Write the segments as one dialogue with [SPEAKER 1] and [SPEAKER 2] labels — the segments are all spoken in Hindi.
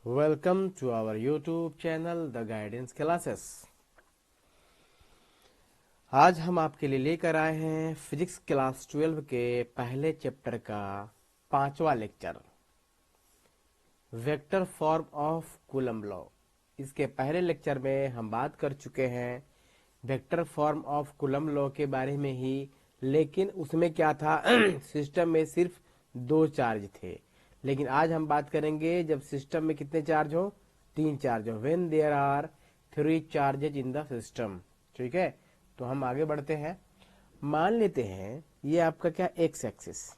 [SPEAKER 1] Welcome to our YouTube channel The Guidance Classes। आज हम आपके लिए लेकर आए हैं फिजिक्स क्लास 12 के पहले चैप्टर का 5वां lecture, vector form of Coulomb law. इसके पहले लेक्चर में हम बात कर चुके हैं vector form of Coulomb law के बारे में ही, लेकिन उसमें क्या था सिस्टम में सिर्फ 2 चार्ज थे। लेकिन आज हम बात करेंगे जब सिस्टम में कितने चार्ज हो, 3 चार्ज हो, when there are 3 charges in the system. ठीक है, तो हम आगे बढ़ते हैं। मान लेते हैं ये आपका क्या एक्स एक्सिस,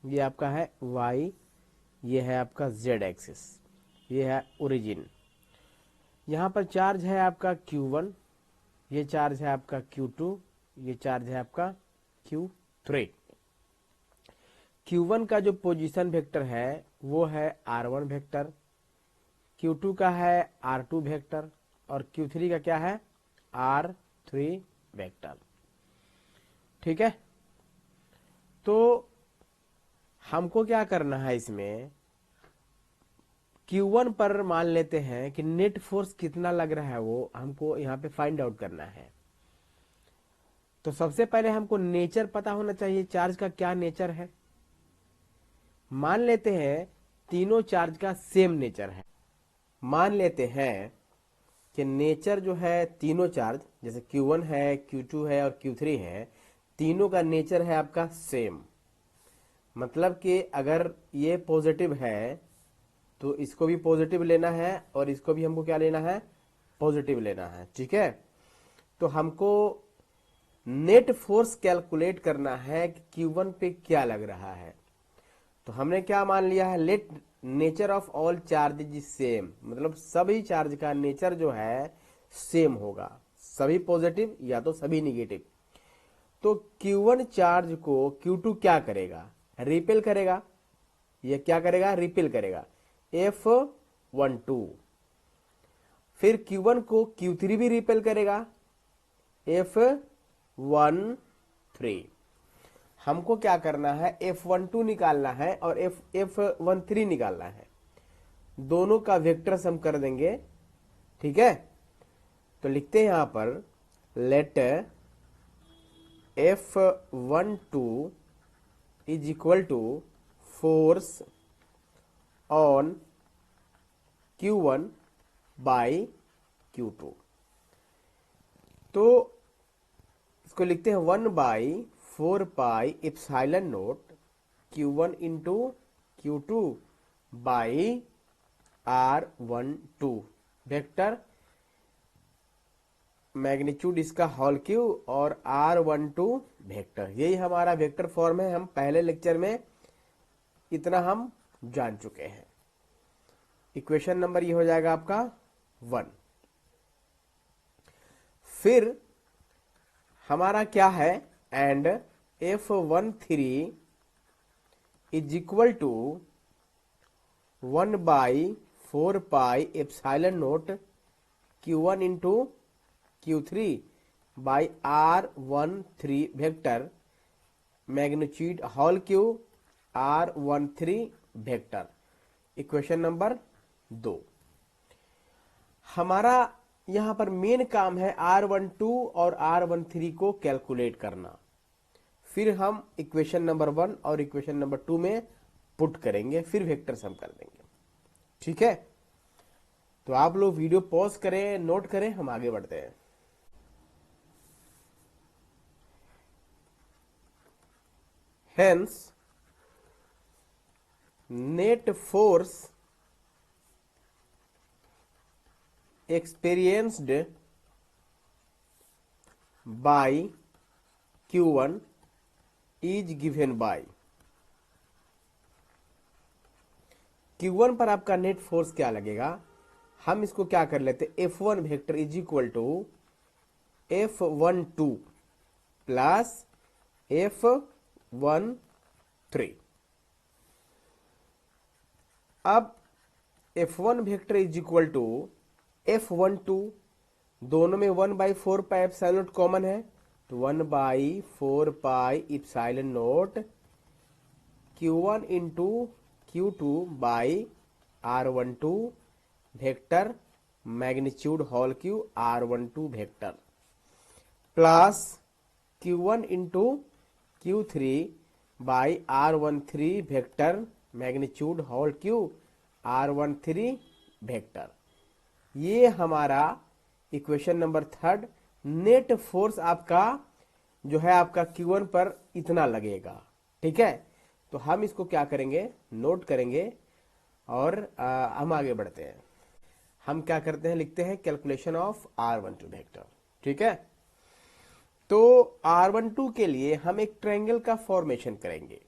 [SPEAKER 1] ये आपका है वाई, ये है आपका जेड एक्सिस, ये है ओरिजिन। यहाँ पर चार्ज है आपका Q1, ये चार्ज है आपका Q2, ये चार्ज है आपका Q3। Q1 का जो पोजीशन वेक्टर है वो है R1 वेक्टर, Q2 का है R2 वेक्टर और Q3 का क्या है R3 वेक्टर। ठीक है, तो हमको क्या करना है, इसमें Q1 पर मान लेते हैं कि नेट फोर्स कितना लग रहा है वो हमको यहाँ पे फाइंड आउट करना है। तो सबसे पहले हमको नेचर पता होना चाहिए, चार्ज का क्या नेचर है। मान लेते हैं तीनों चार्ज का सेम नेचर है। मान लेते हैं कि नेचर जो है तीनों चार्ज, जैसे Q1 है, Q2 है और Q3 है, तीनों का नेचर है आपका सेम। मतलब कि अगर ये पॉजिटिव है तो इसको भी पॉजिटिव लेना है और इसको भी हमको क्या लेना है, पॉजिटिव लेना है। ठीक है, तो हमको नेट फोर्स कैलकुलेट करना है कि Q1 पे क्या लग रहा है। तो हमने क्या मान लिया है, let nature of all charge is same, मतलब सभी चार्ज का नेचर जो है सेम होगा, सभी पॉजिटिव या तो सभी निगेटिव। तो Q1 चार्ज को Q2 क्या करेगा, रिपेल करेगा। ये क्या करेगा, रिपेल करेगा, F12। फिर Q1 को Q3 भी रिपेल करेगा, F13। हमको क्या करना है, F12 निकालना है और F13 निकालना है। दोनों का वेक्टर सम कर देंगे। ठीक है, तो लिखते हैं यहां पर let F12 is equal to force on Q1 by Q2। तो इसको लिखते हैं 1/4πε0 Q1 into Q2 by R12 vector, magnitude इसका होल क्यू और R12 वेक्टर। यही हमारा वेक्टर फॉर्म है। हम पहले लेक्चर में इतना हम जान चुके हैं। इक्वेशन नंबर ये हो जाएगा आपका 1। फिर हमारा क्या है, and F13 is equal to 1/4πε0 Q1 into Q3 by R13 vector, magnitude whole cube R13 vector. Equation number 2। हमारा यहां पर मेन काम है R12 और R13 को कैलकुलेट करना। फिर हम इक्वेशन नंबर 1 और इक्वेशन नंबर 2 में पुट करेंगे, फिर वेक्टर सम कर देंगे। ठीक है, तो आप लोग वीडियो पॉज करें, नोट करें, हम आगे बढ़ते हैं। Hence, net force experienced by Q1 is given by। Q1 पर आपका नेट फोर्स क्या लगेगा, हम इसको क्या कर लेते, F1 vector is equal to F12 plus F13। अब F1 vector is equal to F12, दोनों में 1/4πε0 कॉमन है, तो 1/4πε0 Q1 into Q2 by R12 vector magnitude whole cube R12 vector plus Q1 into Q3 by R13 vector magnitude whole cube R13 vector. ये हमारा equation number third. Net force आपका जो है आपका Q1 पर इतना लगेगा। ठीक है, तो हम इसको क्या करेंगे, नोट करेंगे और हम आगे बढ़ते हैं। हम क्या करते हैं, लिखते हैं कैलकुलेशन ऑफ R12 वेक्टर। ठीक है, तो R12 के लिए हम एक ट्रायंगल का फॉर्मेशन करेंगे।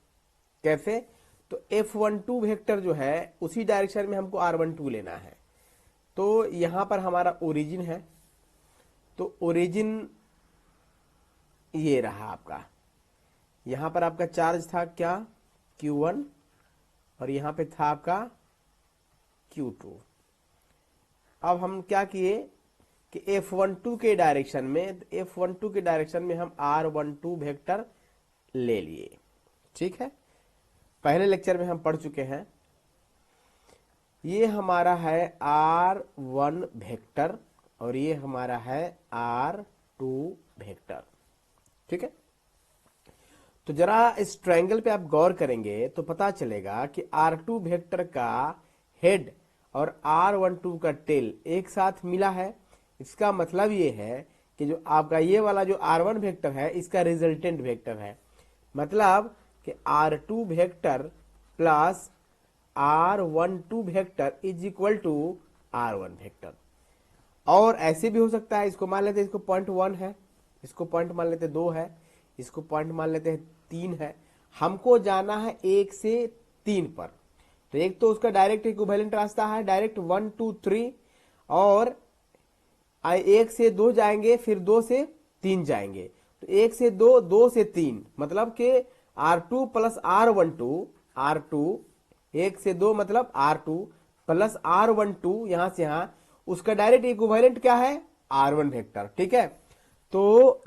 [SPEAKER 1] कैसे, तो F12 वेक्टर जो है उसी डायरेक्शन में हमको R12 लेना है। तो यहां पर हमारा ओरिजिन है, तो ओरिजिन ये रहा आपका। यहां पर आपका चार्ज था क्या, Q1, और यहां पे था आपका Q2। अब हम क्या किए कि F12 के डायरेक्शन में, F12 के डायरेक्शन में हम R12 वेक्टर ले लिए। ठीक है, पहले लेक्चर में हम पढ़ चुके हैं। ये हमारा है R1 वेक्टर और ये हमारा है R2 वेक्टर। ठीक है, तो जरा इस ट्रायंगल पे आप गौर करेंगे तो पता चलेगा कि R2 वेक्टर का हेड और R12 का टेल एक साथ मिला है। इसका मतलब ये है कि जो आपका ये वाला जो R1 वेक्टर है इसका रिजल्टेंट वेक्टर है। मतलब कि R2 vector plus R12 vector is equal to R1 vector. और ऐसे भी हो सकता है, इसको मान लेते हैं इसको पॉइंट 1 है, इसको पॉइंट मान लेते 2 है, इसको पॉइंट मान लेते हैं 3 है। हमको जाना है 1 से 3 पर, तो एक तो उसका डायरेक्ट इक्विवेलेंट रास्ता है, डायरेक्ट 1 2 3, और 1 से 2 जाएंगे, फिर 2 से 3 जाएंगे। तो 1 से 2, 2 से 3, मतलब कि R2 प्लस R12, R2 1 से 2 मतलब R2 प्लस R12 यहां से यहां, उसका डायरेक्ट इक्विवेलेंट क्या है, R1 वेक्टर। ठीक है, तो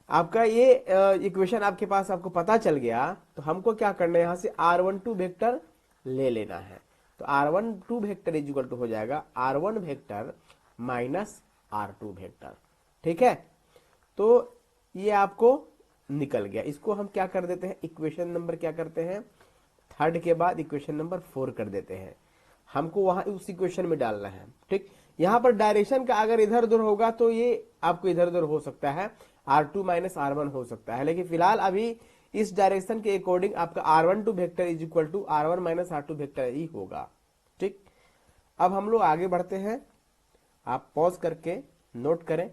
[SPEAKER 1] आपका ये इक्वेशन आपके पास आपको पता चल गया। तो हमको क्या करना है, यहां से R12 वेक्टर ले लेना है। तो R12 vector is equal to हो जाएगा R1 vector minus R2 vector. ठीक है, तो ये आपको निकल गया। इसको हम क्या कर देते हैं, इक्वेशन नंबर क्या करते हैं, थर्ड के बाद इक्वेशन नंबर 4 कर देते हैं। हमको वहां उस इक्वेशन में डालना है। ठीक, यहां पर डायरेक्शन का अगर इधर उधर होगा तो ये आपको इधर उधर हो सकता है, R2 माइनस R1 हो सकता है, लेकिन फिलहाल अभी इस डायरेक्शन के अकॉर्डिंग आपका R12 vector is equal to R1 minus R2 vector ही होगा। ठीक, अब हम लोग आगे बढ़ते हैं। आप पॉज करके नोट करें।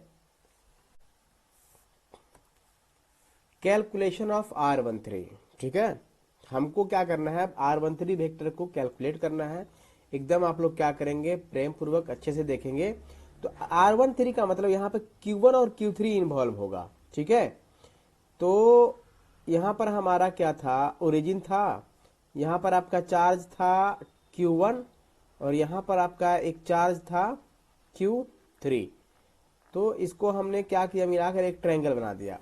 [SPEAKER 1] Calculation of R13। ठीक है, हमको क्या करना है, R13 वेक्टर को कैलकुलेट करना है। एकदम आप लोग क्या करेंगे, प्रेम पूर्वक अच्छे से देखेंगे। तो R13 का मतलब यहाँ पे Q1 और Q3 इन्वॉल्व होगा। ठीक है, तो यहाँ पर हमारा क्या था, ओरिजिन था, यहाँ पर आपका चार्ज था Q1 और यहाँ पर आपका एक चार्ज था Q3। तो इसको हमने क्या किया, मिलाकर एक ट्रायंगल बना दिया।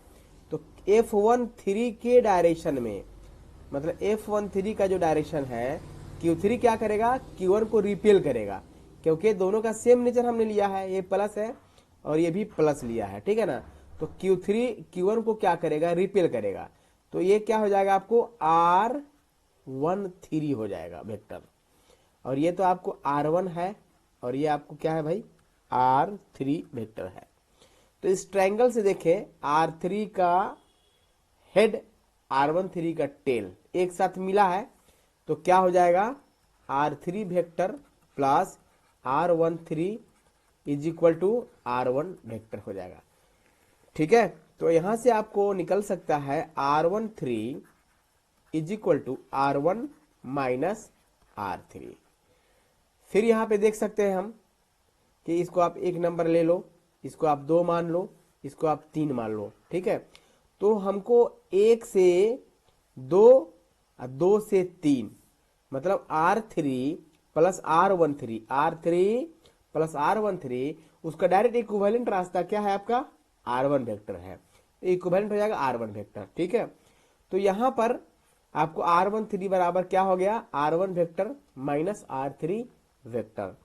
[SPEAKER 1] तो F13 के डायरेक्शन में, मतलब F13 का जो डायरेक्शन है, Q3 क्या करेगा, Q1 को रिपेल करेगा, क्योंकि दोनों का सेम नेचर हमने लिया है, ये प्लस है और ये भी प्लस लिया है। ठीक है ना, तो Q3 Q1 को क्या करेगा, रिपेल करेगा। तो ये क्या हो जाएगा, आपको R13 हो जाएगा वेक्टर, और ये तो आपको R1 है और ये आपको क्या है भाई, R3 वेक्टर है। तो इस ट्रायंगल से देखें, R3 का हेड, R13 का टेल एक साथ मिला है, तो क्या हो जाएगा, R3 vector plus R13 is equal to R1 vector हो जाएगा। ठीक है, तो यहां से आपको निकल सकता है R13 is equal to R1 minus R3। फिर यहां पे देख सकते हैं हम कि इसको आप 1 नंबर ले लो, इसको आप 2 मान लो, इसको आप 3 मान लो। ठीक है, तो हमको 1 से 2 और 2 से 3, मतलब R3 plus R13, R3 plus R13, उसका डायरेक्ट इक्विवेलेंट रास्ता क्या है आपका, R1 वेक्टर है, इक्विवेलेंट हो जाएगा R1 वेक्टर। ठीक है, तो यहां पर आपको R13 बराबर क्या हो गया, R1 vector minus R3 vector.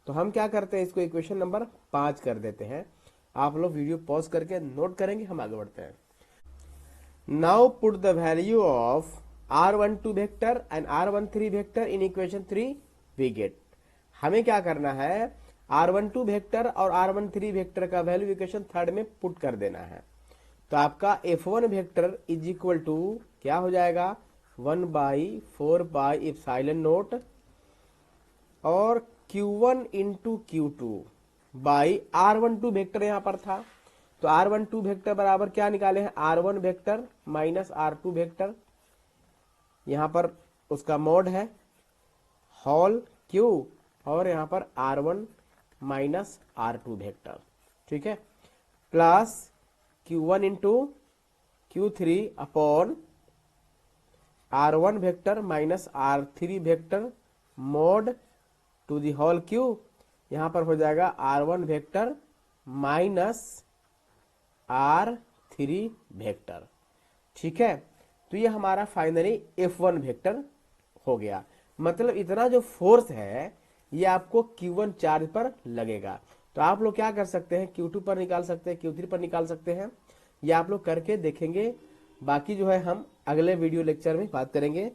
[SPEAKER 1] तो हम क्या करते हैं, इसको इक्वेशन नंबर 5 कर देते हैं। आप लोग वीडियो पॉज करके नोट करेंगे, हम आगे बढ़ते हैं। Now put the value of r12 vector and r13 vector in equation 3 we get. हमें क्या करना है, r12 वेक्टर और r13 वेक्टर का वैल्यू इक्वेशन 3 में पुट कर देना है। तो आपका f1 vector is equal to क्या हो जाएगा, 1/4πε0 और q1 into Q2 by r12 vector यहां पर था, तो r12 वेक्टर बराबर क्या निकाले हैं, r1 vector minus r2 vector, यहां पर उसका मोड है होल q, और यहां पर r1 माइनस r2 वेक्टर, ठीक है, plus q1 into Q3 upon r1 vector minus r3 vector mod to the whole q, यहां पर हो जाएगा r1 vector minus r3 vector, ठीक है। तो ये हमारा फाइनली f1 वेक्टर हो गया। मतलब इतना जो फोर्स है ये आपको Q1 चार्ज पर लगेगा। तो आप लोग क्या कर सकते हैं, Q2 पर निकाल सकते हैं, Q3 पर निकाल सकते हैं, ये आप लोग करके देखेंगे। बाकी जो है हम अगले वीडियो लेक्चर में बात करेंगे।